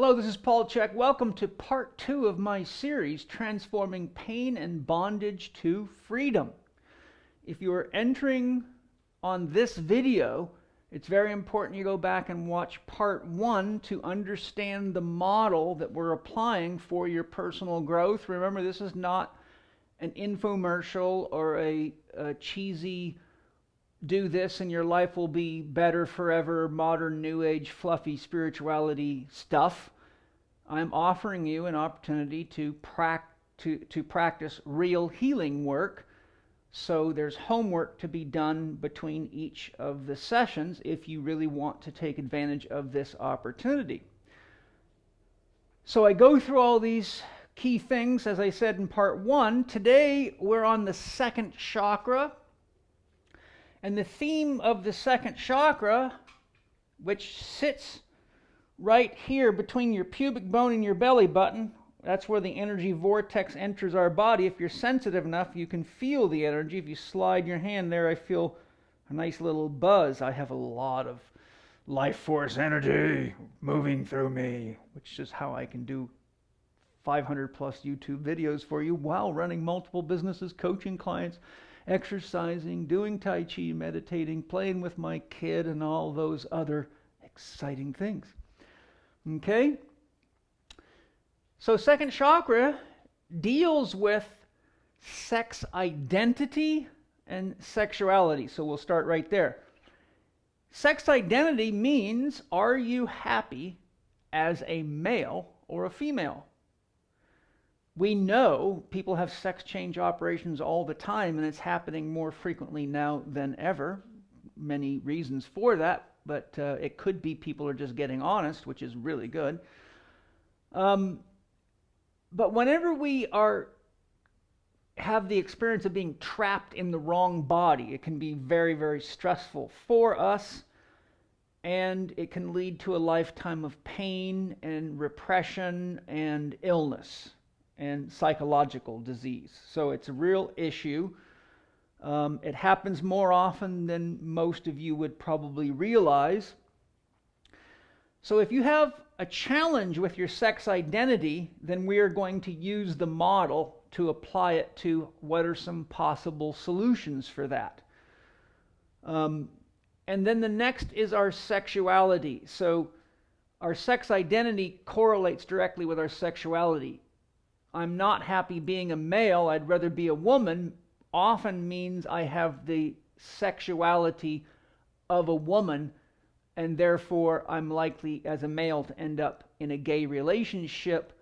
Hello, this is Paul Chek. Welcome to part 2 of my series, Transforming Pain and Bondage to Freedom. If you are entering on this video, it's very important you go back and watch part 1 to understand the model that we're applying for your personal growth. Remember, this is not an infomercial or a cheesy do this and your life will be better forever, modern, new age, fluffy spirituality stuff. I'm offering you an opportunity to practice real healing work. So there's homework to be done between each of the sessions if you really want to take advantage of this opportunity. So I go through all these key things, as I said in part 1. Today we're on the second chakra. And the theme of the second chakra, which sits right here between your pubic bone and your belly button, that's where the energy vortex enters our body. If you're sensitive enough, you can feel the energy. If you slide your hand there, I feel a nice little buzz. I have a lot of life force energy moving through me, which is how I can do 500 plus YouTube videos for you while running multiple businesses, coaching clients, exercising, doing Tai Chi, meditating, playing with my kid, and all those other exciting things. Okay? So second chakra deals with sex identity and sexuality. So we'll start right there. Sex identity means, are you happy as a male or a female? We know people have sex change operations all the time, and it's happening more frequently now than ever. Many reasons for that, but it could be people are just getting honest, which is really good. But whenever we have the experience of being trapped in the wrong body, it can be very, very stressful for us, and it can lead to a lifetime of pain and repression and illness and psychological disease. So it's a real issue. It happens more often than most of you would probably realize. So if you have a challenge with your sex identity, then we are going to use the model to apply it to what are some possible solutions for that. And then the next is our sexuality. So our sex identity correlates directly with our sexuality. I'm not happy being a male, I'd rather be a woman, often means I have the sexuality of a woman, and therefore I'm likely as a male to end up in a gay relationship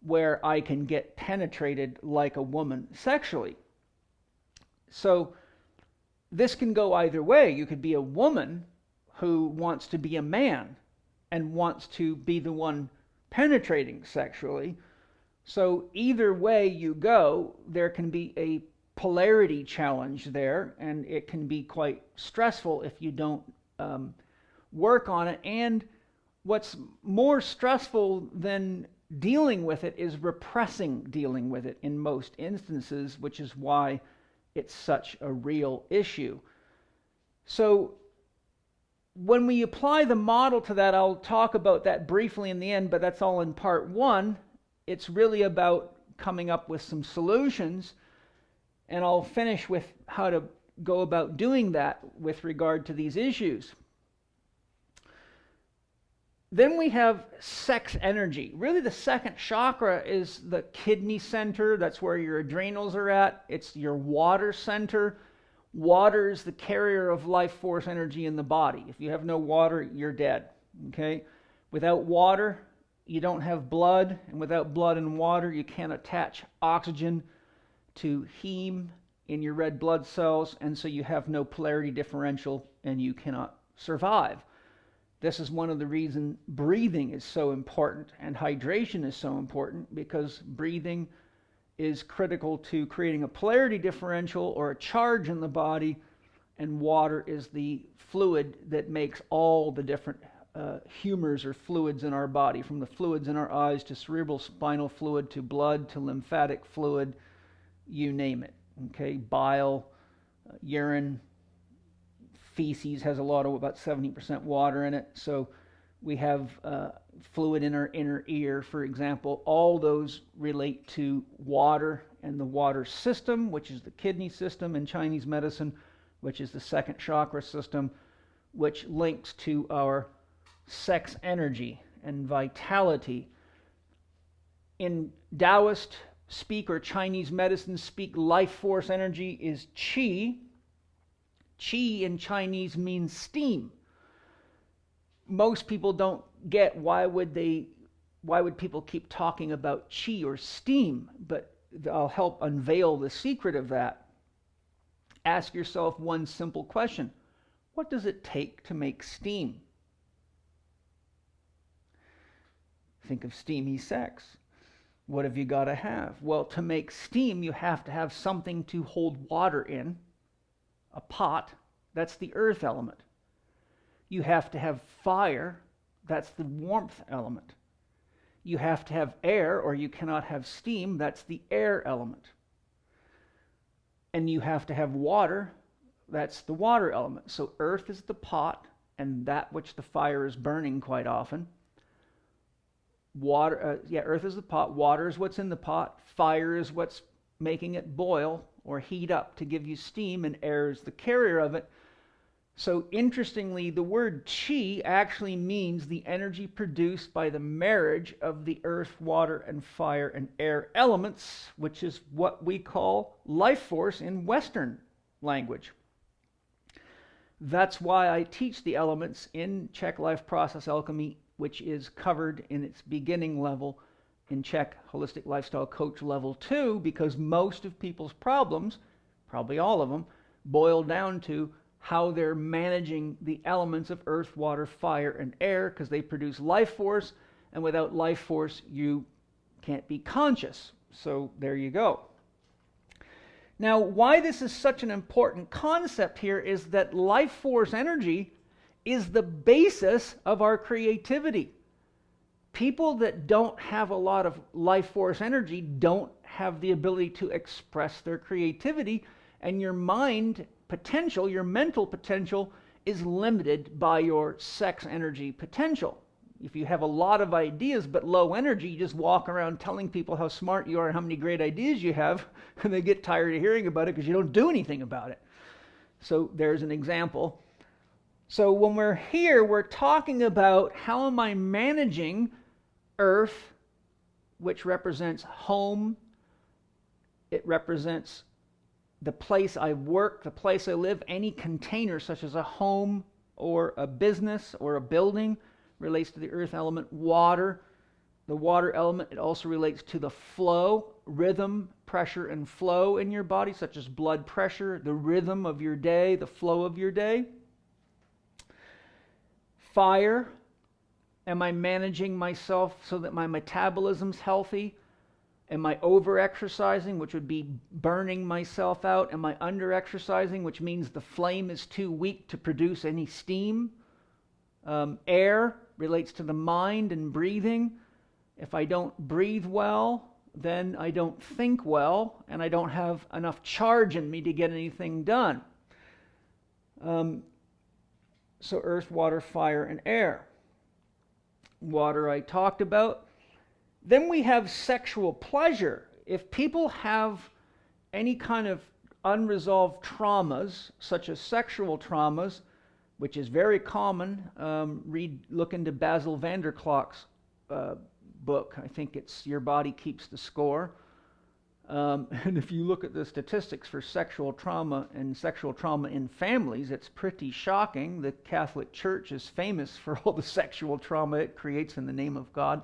where I can get penetrated like a woman sexually. So this can go either way. You could be a woman who wants to be a man and wants to be the one penetrating sexually. So either way you go, there can be a polarity challenge there, and it can be quite stressful if you don't work on it. And what's more stressful than dealing with it is repressing dealing with it in most instances, which is why it's such a real issue. So when we apply the model to that, I'll talk about that briefly in the end, but that's all in part 1. It's really about coming up with some solutions, and I'll finish with how to go about doing that with regard to these issues. Then we have sex energy. Really, the second chakra is the kidney center. That's where your adrenals are at. It's your water center. Water is the carrier of life force energy in the body. If you have no water, you're dead. Okay? Without water, you don't have blood, and without blood and water, you can't attach oxygen to heme in your red blood cells, and so you have no polarity differential, and you cannot survive. This is one of the reasons breathing is so important, and hydration is so important, because breathing is critical to creating a polarity differential or a charge in the body, and water is the fluid that makes all the different humors or fluids in our body, from the fluids in our eyes to cerebral spinal fluid to blood to lymphatic fluid, you name it. Okay, bile, urine, feces has a lot of about 70% water in it. So We have fluid in our inner ear, for example. All those relate to water and the water system, which is the kidney system in Chinese medicine, which is the second chakra system, which links to our sex energy and vitality. In Taoist speak or Chinese medicine speak, life force energy is qi. Qi in Chinese means steam. Most people don't get why would people keep talking about qi or steam, but I'll help unveil the secret of that. Ask yourself one simple question. What does it take to make steam? Think of steamy sex. What have you got to have? Well, to make steam, you have to have something to hold water in, a pot. That's the earth element. You have to have fire. That's the warmth element. You have to have air, or you cannot have steam. That's the air element. And you have to have water. That's the water element. So earth is the pot, and that which the fire is burning quite often. Earth is the pot. Water is what's in the pot. Fire is what's making it boil or heat up to give you steam, and air is the carrier of it. So interestingly, the word qi actually means the energy produced by the marriage of the earth, water, and fire and air elements, which is what we call life force in Western language. That's why I teach the elements in Chek Life Process Alchemy, which is covered in its beginning level in Chek Holistic Lifestyle Coach Level 2, because most of people's problems, probably all of them, boil down to how they're managing the elements of earth, water, fire, and air, because they produce life force, and without life force, you can't be conscious. So there you go. Now, why this is such an important concept here is that life force energy is the basis of our creativity. People that don't have a lot of life force energy don't have the ability to express their creativity, and your mind potential, your mental potential, is limited by your sex energy potential. If you have a lot of ideas but low energy, you just walk around telling people how smart you are and how many great ideas you have, and they get tired of hearing about it because you don't do anything about it. So there's an example. So when we're here, we're talking about how am I managing earth, which represents home. It represents the place I work, the place I live. Any container such as a home or a business or a building relates to the earth element. Water, the water element, it also relates to the flow, rhythm, pressure, and flow in your body, such as blood pressure, the rhythm of your day, the flow of your day. Fire, am I managing myself so that my metabolism's healthy? Am I over-exercising, which would be burning myself out? Am I under-exercising, which means the flame is too weak to produce any steam? Air relates to the mind and breathing. If I don't breathe well, then I don't think well, and I don't have enough charge in me to get anything done. So earth, water, fire, and air. Water I talked about. Then we have sexual pleasure. If people have any kind of unresolved traumas, such as sexual traumas, which is very common, look into Basil van der Kolk's book. I think it's Your Body Keeps the Score. And if you look at the statistics for sexual trauma and sexual trauma in families, it's pretty shocking. The Catholic Church is famous for all the sexual trauma it creates in the name of God.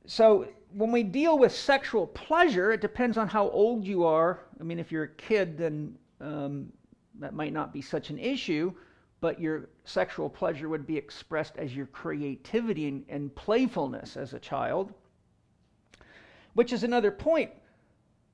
So when we deal with sexual pleasure, it depends on how old you are. I mean, if you're a kid, then that might not be such an issue, but your sexual pleasure would be expressed as your creativity and playfulness as a child, which is another point.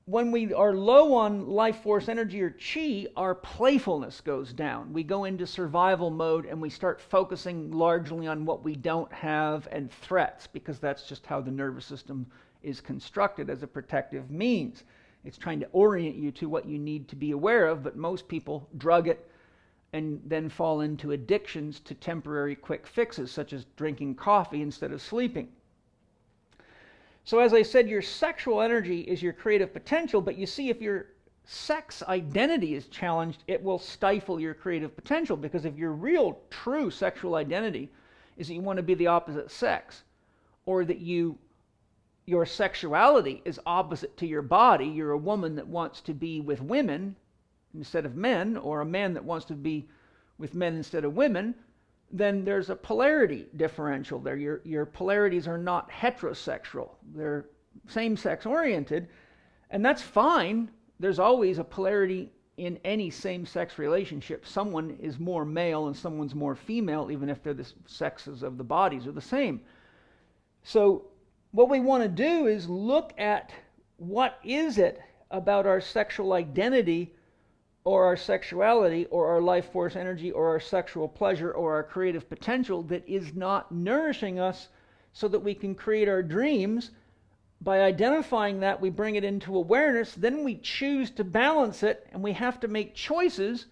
When we are low on life force energy or chi, our playfulness goes down. We go into survival mode and we start focusing largely on what we don't have and threats, because that's just how the nervous system is constructed as a protective means. It's trying to orient you to what you need to be aware of, but most people drug it and then fall into addictions to temporary quick fixes, such as drinking coffee instead of sleeping. So as I said, your sexual energy is your creative potential, but you see, if your sex identity is challenged, it will stifle your creative potential, because if your real, true sexual identity is that you want to be the opposite sex, or that your sexuality is opposite to your body, you're a woman that wants to be with women instead of men, or a man that wants to be with men instead of women, then there's a polarity differential there. Your polarities are not heterosexual. They're same-sex oriented, and that's fine. There's always a polarity in any same-sex relationship. Someone is more male and someone's more female, even if they're the sexes of the bodies are the same. So what we want to do is look at what is it about our sexual identity, or our sexuality, or our life force energy, or our sexual pleasure, or our creative potential that is not nourishing us, so that we can create our dreams. By identifying that, we bring it into awareness, then we choose to balance it, and we have to make choices,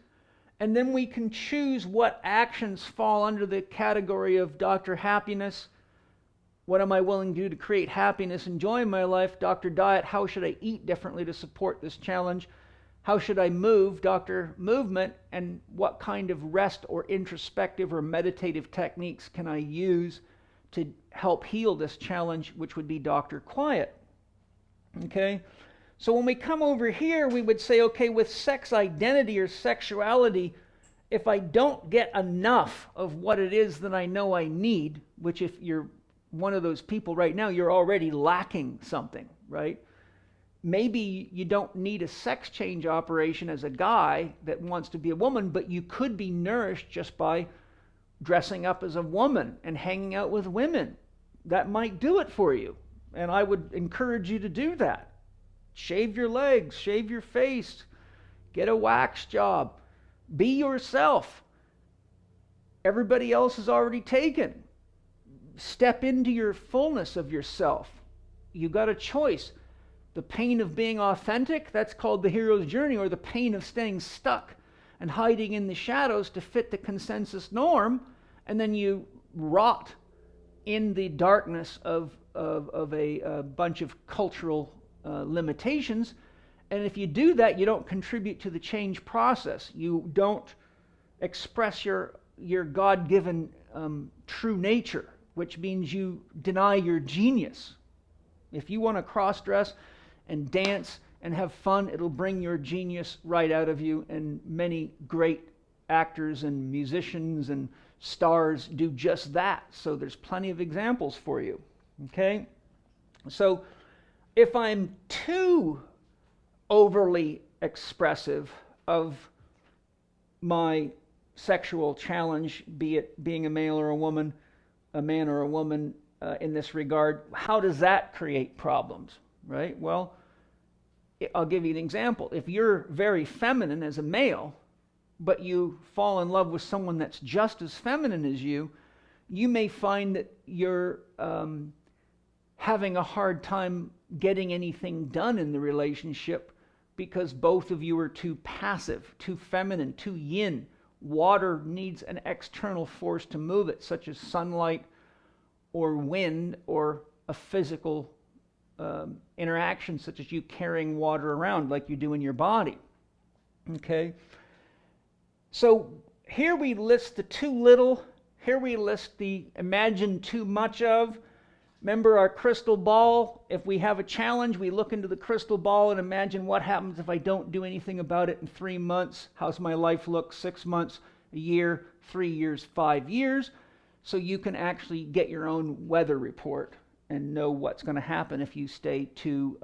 and then we can choose what actions fall under the category of Dr. Happiness. What am I willing to do to create happiness and joy in my life? Dr. Diet, how should I eat differently to support this challenge? How should I move? Dr. Movement, and what kind of rest or introspective or meditative techniques can I use to help heal this challenge, which would be Dr. Quiet. Okay? So when we come over here, we would say, okay, with sex identity or sexuality, if I don't get enough of what it is that I know I need, which if you're one of those people right now, you're already lacking something, right? Maybe you don't need a sex change operation as a guy that wants to be a woman, but you could be nourished just by dressing up as a woman and hanging out with women. That might do it for you. And I would encourage you to do that. Shave your legs, shave your face, get a wax job, be yourself. Everybody else is already taken. Step into your fullness of yourself. You got a choice. The pain of being authentic, that's called the hero's journey, or the pain of staying stuck and hiding in the shadows to fit the consensus norm, and then you rot in the darkness of a bunch of cultural limitations. And if you do that, you don't contribute to the change process. You don't express your God-given true nature, which means you deny your genius. If you want to cross-dress and dance and have fun, it'll bring your genius right out of you. And many great actors and musicians and stars do just that. So there's plenty of examples for you. Okay? So if I'm too overly expressive of my sexual challenge, be it being a male or a woman, a man or a woman, in this regard, how does that create problems, right? Well, I'll give you an example. If you're very feminine as a male, but you fall in love with someone that's just as feminine as you, you may find that you're having a hard time getting anything done in the relationship because both of you are too passive, too feminine, too yin. Water needs an external force to move it, such as sunlight or wind, or a physical interaction, such as you carrying water around like you do in your body. Okay? So here we list the too little, here we list the imagine too much of. Remember our crystal ball? If we have a challenge, we look into the crystal ball and imagine what happens if I don't do anything about it in 3 months. How's my life look? 6 months, a year, 3 years, 5 years. So you can actually get your own weather report and know what's going to happen if you stay too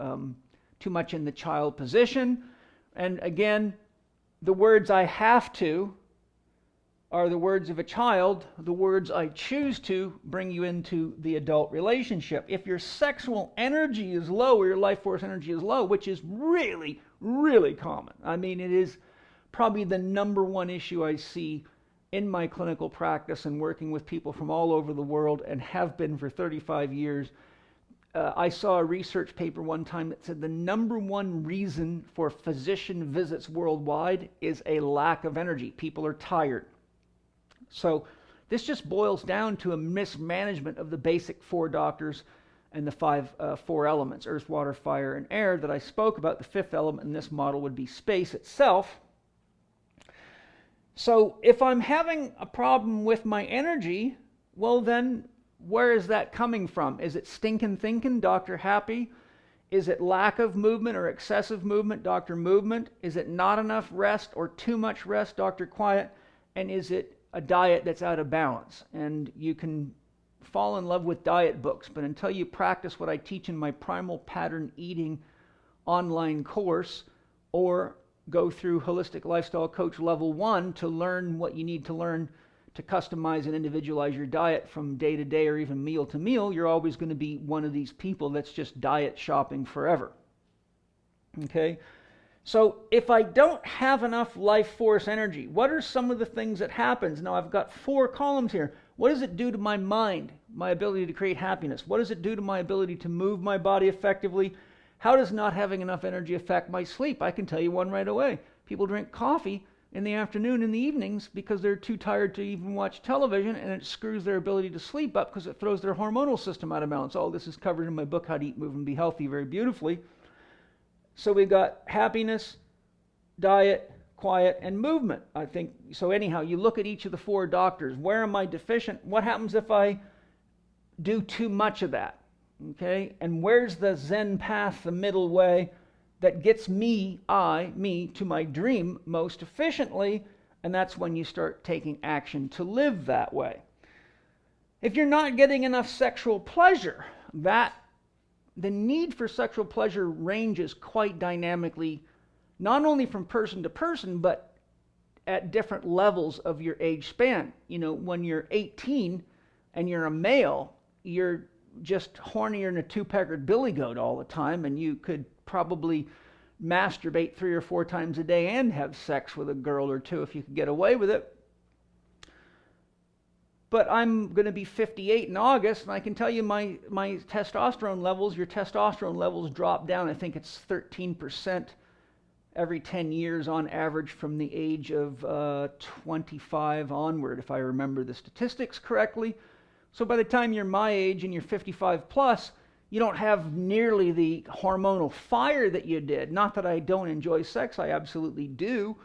much in the child position. And again, the words I have to are the words of a child. The words I choose to bring you into the adult relationship. If your sexual energy is low, or your life force energy is low, which is really, really common. I mean, it is probably the number one issue I see in my clinical practice and working with people from all over the world, and have been for 35 years. I saw a research paper one time that said the number one reason for physician visits worldwide is a lack of energy. People are tired. So this just boils down to a mismanagement of the basic 4 doctors and the 4 elements, earth, water, fire, and air that I spoke about. The 5th element in this model would be space itself. So if I'm having a problem with my energy, well then, where is that coming from? Is it stinking thinking, Dr. Happy? Is it lack of movement or excessive movement, Dr. Movement? Is it not enough rest or too much rest, Dr. Quiet? And is it a diet that's out of balance? And you can fall in love with diet books, but until you practice what I teach in my Primal Pattern Eating online course, or go through Holistic Lifestyle Coach Level 1 to learn what you need to learn to customize and individualize your diet from day to day or even meal to meal, you're always going to be one of these people that's just diet shopping forever. Okay? So if I don't have enough life force energy, what are some of the things that happens? Now I've got 4 columns here. What does it do to my mind, my ability to create happiness? What does it do to my ability to move my body effectively? How does not having enough energy affect my sleep? I can tell you one right away. People drink coffee in the afternoon and the evenings because they're too tired to even watch television, and it screws their ability to sleep up because it throws their hormonal system out of balance. All this is covered in my book, How to Eat, Move, and Be Healthy, very beautifully. So we've got happiness, diet, quiet, and movement, I think. So anyhow, you look at each of the 4 doctors. Where am I deficient? What happens if I do too much of that? Okay? And where's the Zen path, the middle way, that gets me to my dream most efficiently? And that's when you start taking action to live that way. If you're not getting enough sexual pleasure, the need for sexual pleasure ranges quite dynamically, not only from person to person, but at different levels of your age span. You know, when you're 18 and you're a male, you're just hornier than a 2-peckered billy goat all the time, and you could probably masturbate 3 or 4 times a day and have sex with a girl or 2 if you could get away with it. But I'm going to be 58 in August, and I can tell you my testosterone levels, your testosterone levels drop down. I think it's 13% every 10 years on average from the age of 25 onward, if I remember the statistics correctly. So by the time you're my age and you're 55 plus, you don't have nearly the hormonal fire that you did. Not that I don't enjoy sex, I absolutely do.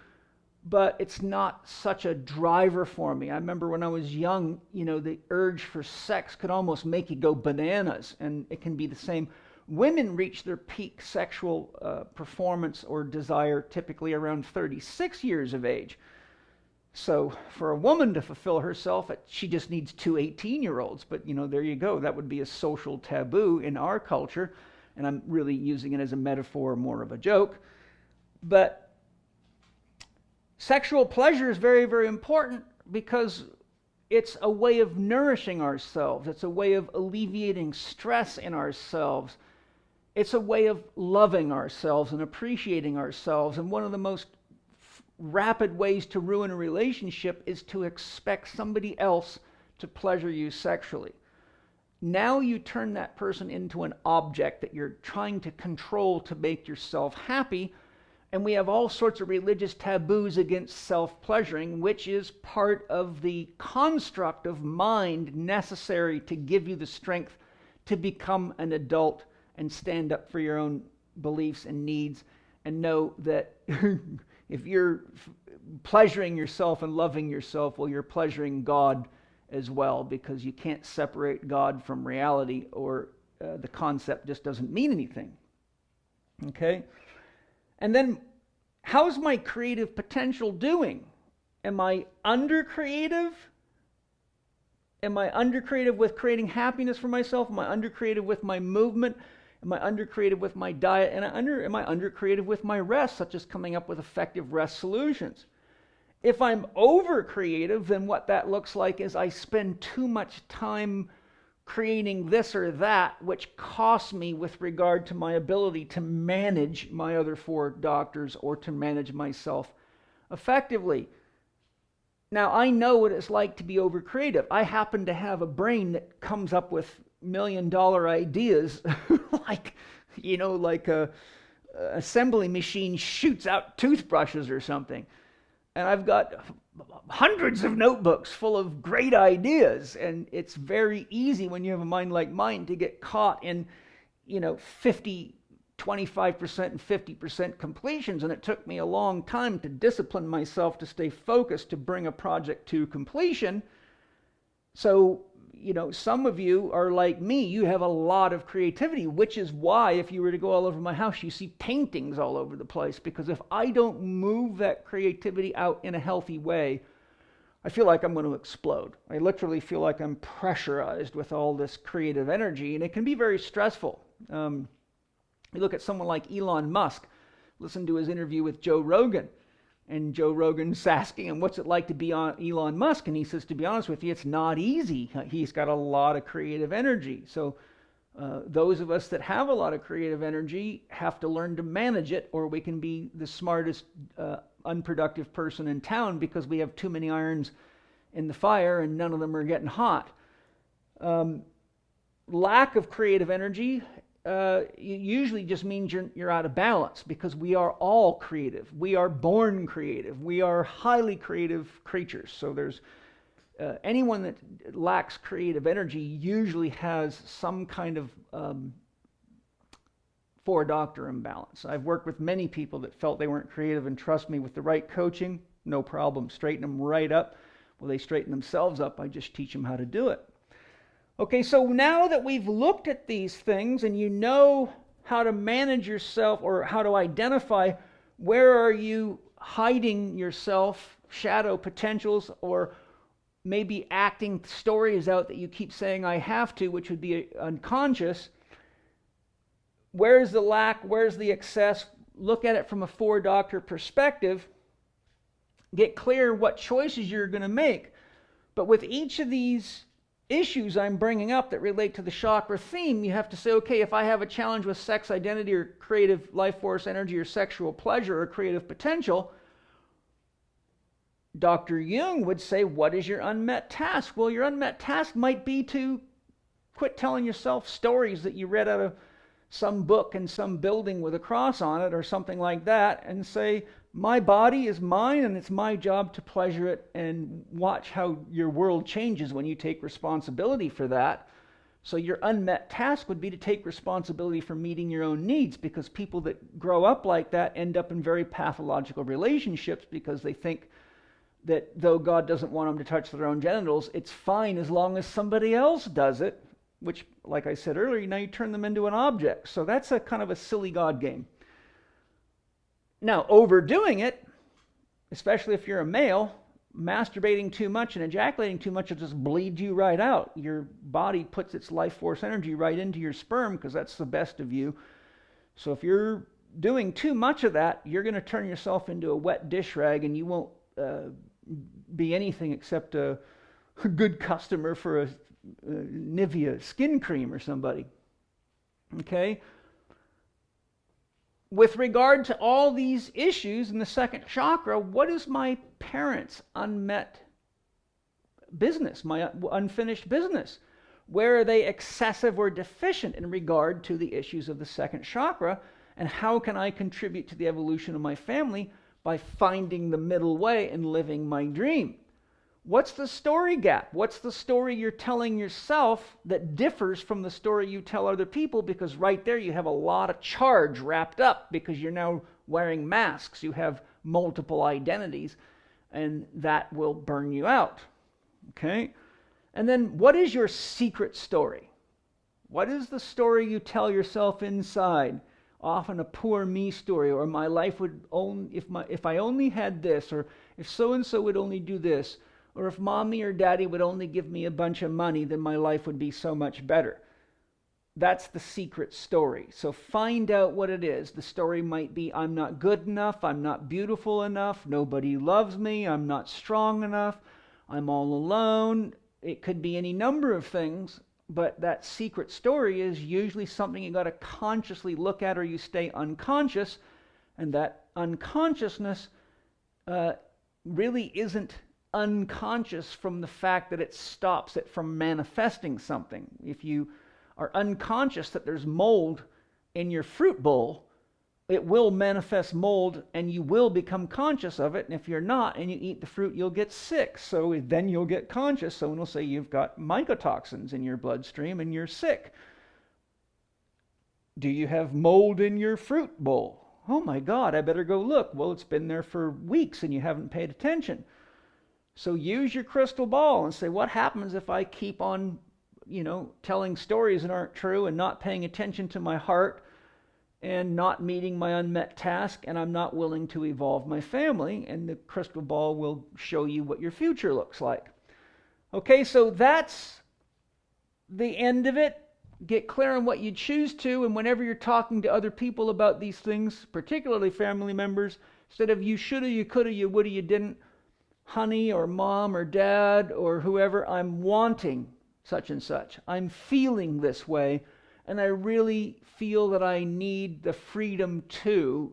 But it's not such a driver for me. I remember when I was young, you know, the urge for sex could almost make you go bananas, and it can be the same. Women reach their peak sexual performance or desire typically around 36 years of age. So for a woman to fulfill herself, she just needs 2 18-year-olds. But, you know, there you go. That would be a social taboo in our culture, and I'm really using it as a metaphor, more of a joke. But sexual pleasure is very, very important because it's a way of nourishing ourselves. It's a way of alleviating stress in ourselves. It's a way of loving ourselves and appreciating ourselves. And one of the most rapid ways to ruin a relationship is to expect somebody else to pleasure you sexually. Now you turn that person into an object that you're trying to control to make yourself happy. And we have all sorts of religious taboos against self-pleasuring, which is part of the construct of mind necessary to give you the strength to become an adult and stand up for your own beliefs and needs, and know that if you're pleasuring yourself and loving yourself, well, you're pleasuring God as well, because you can't separate God from reality, or the concept just doesn't mean anything. Okay? And then, how's my creative potential doing? Am I under-creative? Am I under-creative with creating happiness for myself? Am I under-creative with my movement? Am I under-creative with my diet? And am I under-creative with my rest, such as coming up with effective rest solutions? If I'm over-creative, then what that looks like is I spend too much time creating this or that, which costs me with regard to my ability to manage my other 4 doctors or to manage myself effectively. Now, I know what it's like to be over-creative. I happen to have a brain that comes up with multi-million-dollar ideas, like, like a assembly machine shoots out toothbrushes or something. And I've got hundreds of notebooks full of great ideas, and it's very easy when you have a mind like mine to get caught in 25% and 50% completions. And it took me a long time to discipline myself to stay focused to bring a project to completion. So some of you are like me. You have a lot of creativity, which is why if you were to go all over my house, you see paintings all over the place. Because if I don't move that creativity out in a healthy way, I feel like I'm going to explode. I literally feel like I'm pressurized with all this creative energy, and it can be very stressful. You look at someone like Elon Musk, listen to his interview with Joe Rogan. And Joe Rogan's asking him, what's it like to be on Elon Musk? And he says, to be honest with you, it's not easy. He's got a lot of creative energy. So those of us that have a lot of creative energy have to learn to manage it, or we can be the smartest, unproductive person in town because we have too many irons in the fire and none of them are getting hot. Lack of creative energy usually just means you're out of balance, because we are all creative. We are born creative. We are highly creative creatures. So there's anyone that lacks creative energy usually has some kind of four-doctor imbalance. I've worked with many people that felt they weren't creative, and trust me, with the right coaching, no problem. Straighten them right up. Well, they straighten themselves up. I just teach them how to do it. Okay, so now that we've looked at these things and you know how to manage yourself, or how to identify where are you hiding yourself, shadow potentials, or maybe acting stories out that you keep saying I have to, which would be unconscious. Where's the lack? Where's the excess? Look at it from a four-doctor perspective. Get clear what choices you're going to make. But with each of these issues I'm bringing up that relate to the chakra theme, you have to say, okay, if I have a challenge with sex identity or creative life force energy or sexual pleasure or creative potential, Dr. Jung would say, what is your unmet task? Well, your unmet task might be to quit telling yourself stories that you read out of some book in some building with a cross on it or something like that, and say, my body is mine and it's my job to pleasure it, and watch how your world changes when you take responsibility for that. So your unmet task would be to take responsibility for meeting your own needs, because people that grow up like that end up in very pathological relationships, because they think that though God doesn't want them to touch their own genitals, it's fine as long as somebody else does it, which, like I said earlier, now you turn them into an object. So that's a kind of a silly God game. Now, overdoing it, especially if you're a male, masturbating too much and ejaculating too much will just bleed you right out. Your body puts its life force energy right into your sperm, because that's the best of you. So if you're doing too much of that, you're going to turn yourself into a wet dish rag, and you won't be anything except a good customer for a Nivea skin cream or somebody. Okay? With regard to all these issues in the second chakra, what is my parents' unmet business, my unfinished business? Where are they excessive or deficient in regard to the issues of the second chakra? And how can I contribute to the evolution of my family by finding the middle way and living my dream? What's the story gap? What's the story you're telling yourself that differs from the story you tell other people? Because right there you have a lot of charge wrapped up, because you're now wearing masks. You have multiple identities, and that will burn you out. Okay? And then what is your secret story? What is the story you tell yourself inside? Often a poor me story, or my life would only, if I only had this, or if so-and-so would only do this, or if mommy or daddy would only give me a bunch of money, then my life would be so much better. That's the secret story. So find out what it is. The story might be, I'm not good enough, I'm not beautiful enough, nobody loves me, I'm not strong enough, I'm all alone. It could be any number of things, but that secret story is usually something you got to consciously look at, or you stay unconscious, and that unconsciousness really isn't unconscious from the fact that it stops it from manifesting something. If you are unconscious that there's mold in your fruit bowl, it will manifest mold and you will become conscious of it. And if you're not and you eat the fruit, you'll get sick. So then you'll get conscious. Someone will say you've got mycotoxins in your bloodstream and you're sick. Do you have mold in your fruit bowl? Oh my God, I better go look. Well, it's been there for weeks and you haven't paid attention. So use your crystal ball and say, what happens if I keep on, telling stories that aren't true and not paying attention to my heart and not meeting my unmet task, and I'm not willing to evolve my family? And the crystal ball will show you what your future looks like. Okay, so that's the end of it. Get clear on what you choose to, and whenever you're talking to other people about these things, particularly family members, instead of you shoulda, you coulda, you woulda, you didn't, honey or mom or dad or whoever, I'm wanting such and such. I'm feeling this way, and I really feel that I need the freedom to ...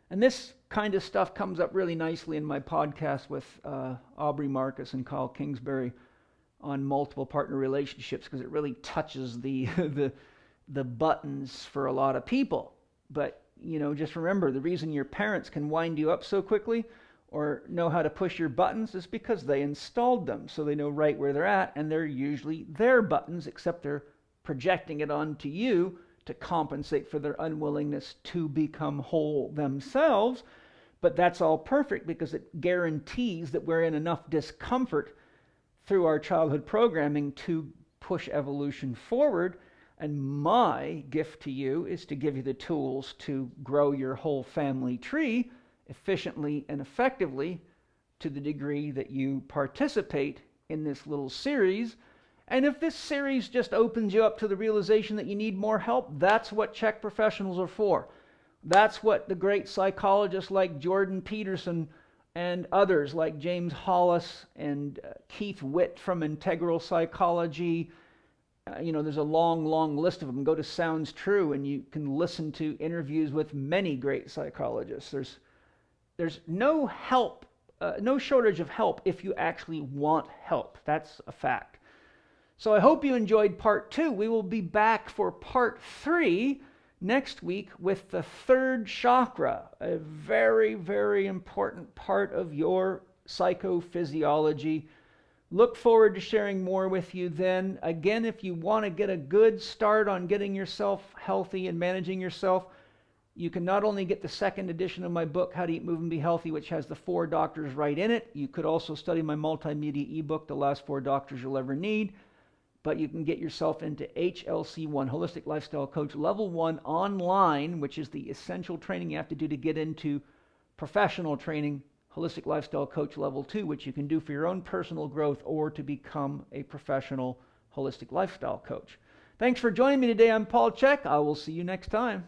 And this kind of stuff comes up really nicely in my podcast with Aubrey Marcus and Kyle Kingsbury on multiple partner relationships, because it really touches the buttons for a lot of people. But just remember, the reason your parents can wind you up so quickly or know how to push your buttons is because they installed them, so they know right where they're at, and they're usually their buttons, except they're projecting it onto you to compensate for their unwillingness to become whole themselves. But that's all perfect, because it guarantees that we're in enough discomfort through our childhood programming to push evolution forward. And my gift to you is to give you the tools to grow your whole family tree efficiently and effectively to the degree that you participate in this little series. And if this series just opens you up to the realization that you need more help, that's what Chek professionals are for. That's what the great psychologists like Jordan Peterson and others like James Hollis and Keith Witt from Integral Psychology. There's a long list of them. Go to Sounds True and you can listen to interviews with many great psychologists. There's no help, no shortage of help if you actually want help. That's a fact. So I hope you enjoyed part 2. We will be back for part 3 next week with the third chakra, a very, very important part of your psychophysiology. Look forward to sharing more with you then. Again, if you want to get a good start on getting yourself healthy and managing yourself, you can not only get the second edition of my book, How to Eat, Move, and Be Healthy, which has the 4 doctors right in it. You could also study my multimedia ebook, The Last 4 Doctors You'll Ever Need. But you can get yourself into HLC1, Holistic Lifestyle Coach Level 1 online, which is the essential training you have to do to get into professional training, Holistic Lifestyle Coach Level 2, which you can do for your own personal growth or to become a professional holistic lifestyle coach. Thanks for joining me today. I'm Paul Chek. I will see you next time.